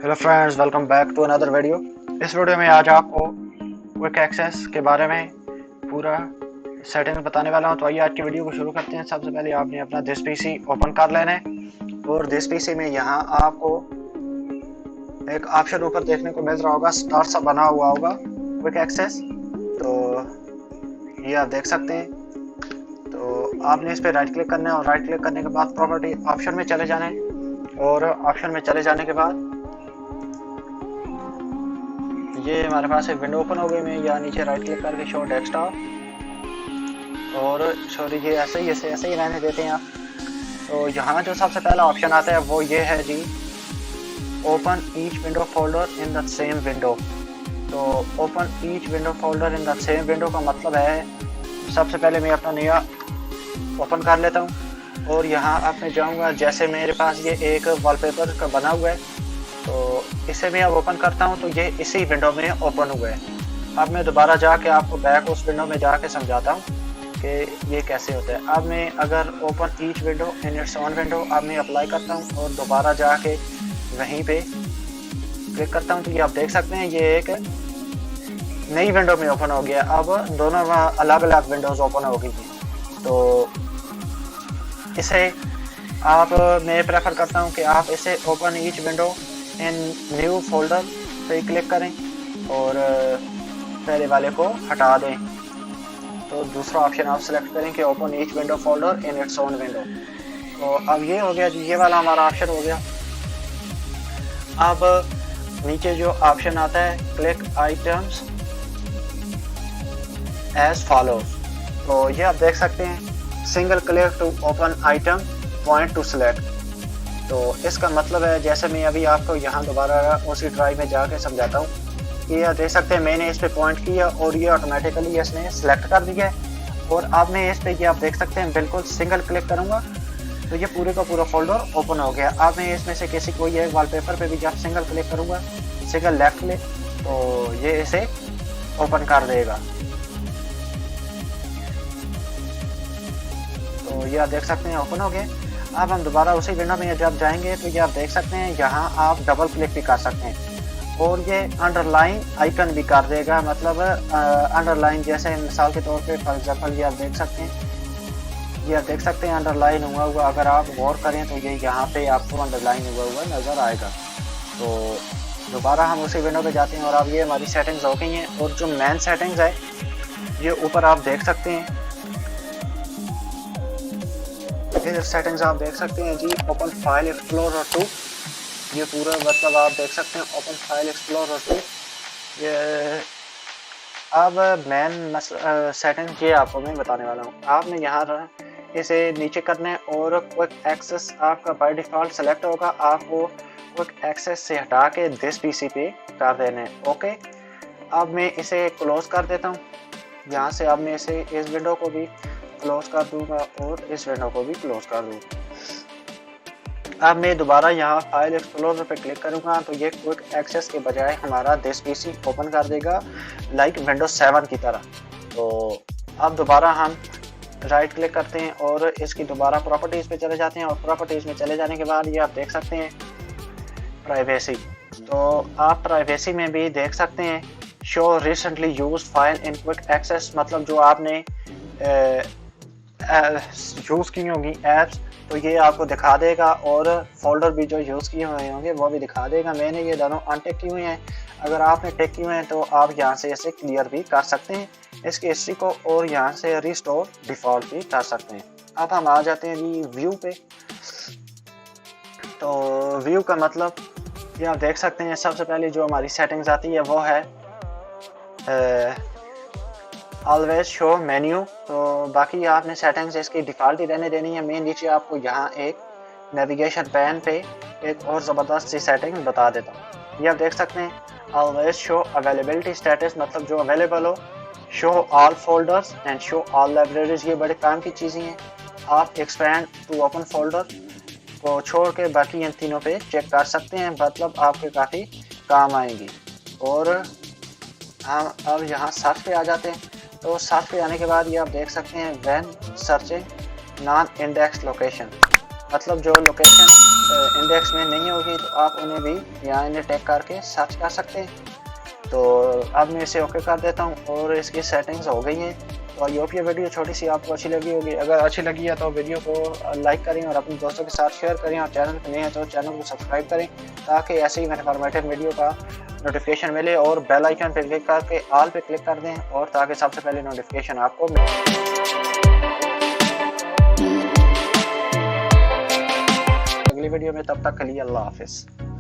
Hello friends, welcome back to another video. इस वीडियो में आज आपको क्विक एक्सेस के बारे में पूरा सेटिंग बताने वाला हूं। तो आइए आज की वीडियो को शुरू करते हैं। सबसे पहले आपने अपना दिस पीसी ओपन कर लेना है और दिस पीसी में यहाँ आपको एक ऑप्शन ऊपर देखने को मिल रहा होगा, स्टार सा बना हुआ होगा क्विक एक्सेस। तो ये आप देख सकते हैं। तो आपने इस पर राइट क्लिक करना है और राइट क्लिक करने के बाद प्रॉपर्टी ऑप्शन में चले जाना है और ऑप्शन में चले जाने के बाद ये हमारे पास एक विंडो ओपन हो गई। मैं यहाँ नीचे राइट क्लिक करके शो डेस्कटॉप और सॉरी ये ऐसे ही रहने देते हैं आप। तो यहाँ जो सबसे पहला ऑप्शन आता है वो ये है जी, open each window folder in the same window. तो open each window folder in the same window का मतलब है सबसे पहले मैं अपना नया ओपन कर लेता हूँ और यहाँ आप मैं जाऊँगा। जैसे मेरे पास ये एक वॉलपेपर का बना हुआ है, तो इसे मैं अब ओपन करता हूँ तो ये इसी विंडो में ओपन हुआ है। अब मैं दोबारा जाके आपको बैक उस विंडो में जाके समझाता हूँ कि ये कैसे होता है। अब मैं अगर open each window in its own window अब मैं अप्लाई करता हूँ और दोबारा जाके वहीं पे क्लिक करता हूँ तो ये आप देख सकते हैं ये एक नई विंडो में ओपन हो गया। अब दोनों अलग अलग विंडोज ओपन हो गई थी। तो इसे आप मैं प्रेफर करता हूँ कि आप इसे open each window in new folder पे क्लिक करें और पहले वाले को हटा दें। तो दूसरा ऑप्शन आप सेलेक्ट करें कि open each window folder in its own window. तो अब ये हो गया जी, ये वाला हमारा ऑप्शन हो गया। अब नीचे जो ऑप्शन आता है क्लिक आइटम्स एज फॉलोज, तो ये आप देख सकते हैं single click to open item point to select. तो इसका मतलब है जैसे मैं अभी आपको यहाँ दोबारा उसी ड्राइव में जाके समझाता हूँ कि आप देख सकते हैं मैंने इस पे पॉइंट किया और ये ऑटोमेटिकली इसने सेलेक्ट कर दिया है। और अब मैं इस पे ये आप देख सकते हैं बिल्कुल सिंगल क्लिक करूँगा तो ये पूरे का पूरा फोल्डर ओपन हो गया। अब मैं इसमें से किसी कोई एक वॉलपेपर पे भी जब सिंगल क्लिक करूँगा, सिंगल लेफ्ट क्लिक, तो ये इसे ओपन कर देगा। तो ये आप देख सकते हैं ओपन हो गए। अब हम दोबारा उसी विंडो में जब जाएंगे तो ये आप देख सकते हैं यहाँ आप डबल क्लिक भी कर सकते हैं और ये अंडरलाइन आइकन भी कर देगा। मतलब अंडरलाइन जैसे मिसाल के तौर पे फॉर एग्जांपल ये आप देख सकते हैं अंडरलाइन हुआ अगर आप गौर करें तो ये यहाँ पे आपको अंडरलाइन हुआ नज़र आएगा। तो दोबारा हम उसी विंडो पे जाते हैं और अब ये हमारी सेटिंग्स हो गई हैं और जो मेन सेटिंग्स है ये ऊपर आप देख सकते हैं। ये सेटिंग्स आप देख सकते हैं जी, ओपन फाइल एक्सप्लोरर 2, ये पूरा मतलब आप देख सकते हैं ओपन फाइल एक्सप्लोरर 2। ये अब मेन सेटिंग ये आपको मैं बताने वाला हूँ। आपने यहाँ इसे नीचे करना है और क्विक एक्सेस आपका बाय डिफ़ॉल्ट सेलेक्ट होगा। आपको क्विक एक्सेस से हटा के दिस पीसी पे कर देना है। ओके, अब मैं इसे क्लोज कर देता हूँ यहाँ से। अब मैं इसे इस विंडो को भी क्लोज कर दूंगा और इस विंडो को भी क्लोज कर दूंगा। अब मैं दोबारा यहाँ फाइल एक्सप्लोरर पे क्लिक करूंगा तो ये क्विक एक्सेस के बजाय हमारा दिस पीसी ओपन कर देगा लाइक विंडोज 7 की तरह। तो अब दोबारा हम राइट क्लिक करते हैं और इसकी दोबारा प्रॉपर्टीज पे चले जाते हैं और प्रॉपर्टीज में चले जाने के बाद ये आप देख सकते हैं प्राइवेसी। तो आप प्राइवेसी में भी देख सकते हैं show recently used file in quick access, मतलब जो आपने यूज़ की होंगी एप्स तो ये आपको दिखा देगा और फोल्डर भी जो यूज़ किए हुए होंगे वो भी दिखा देगा। मैंने ये दोनों अनटिक किए हुए हैं, अगर आपने टिक किए हुए हैं तो आप यहाँ से इसे क्लियर भी कर सकते हैं इसकी हिस्ट्री को और यहाँ से रिस्टोर डिफ़ॉल्ट भी कर सकते हैं। अब हम आ जाते हैं जी व्यू पे। तो व्यू का मतलब ये आप देख सकते हैं सबसे पहले जो हमारी सेटिंग्स आती है वो है ऑलवेज शो मेन्यू। तो बाकी आपने सेटिंग्स इसकी डिफ़ॉल्ट ही रहने देनी है। मैं नीचे आपको यहाँ एक नेविगेशन पैन पे एक और ज़बरदस्त सी सेटिंग बता देता हूँ। ये आप देख सकते हैं ऑलवेज शो अवेलेबिलिटी स्टेटस, मतलब जो अवेलेबल हो, show all folders and show all libraries. ये बड़े काम की चीज़ें हैं। आप एक्सपैंड टू ओपन फोल्डर को छोड़ के बाकी इन तीनों पे चेक कर सकते हैं, मतलब आपके काफ़ी काम आएंगी। और हम अब यहाँ सर्च पे आ जाते हैं। तो सर्च पे आने के बाद ये आप देख सकते हैं when searching non index location, मतलब जो लोकेशन इंडेक्स में नहीं होगी तो आप उन्हें भी यहाँ इन्हें टैग करके सर्च कर सकते हैं। तो अब मैं इसे ओके कर देता हूँ और इसकी सेटिंग्स हो गई हैं। तो आई होप ये वीडियो छोटी सी आपको अच्छी लगी होगी। अगर अच्छी लगी है तो वीडियो को लाइक करें और अपने दोस्तों के साथ शेयर करें, और चैनल पर नए हैं तो चैनल को सब्सक्राइब करें ताकि ऐसे ही इन्फॉर्मेटिव वीडियो का नोटिफिकेशन मिले, और बेल आइकन पर क्लिक करके ऑल पे क्लिक कर दें और ताकि सबसे पहले नोटिफिकेशन आपको मिले। अगली वीडियो में, तब तक के लिए अल्लाह हाफिज़।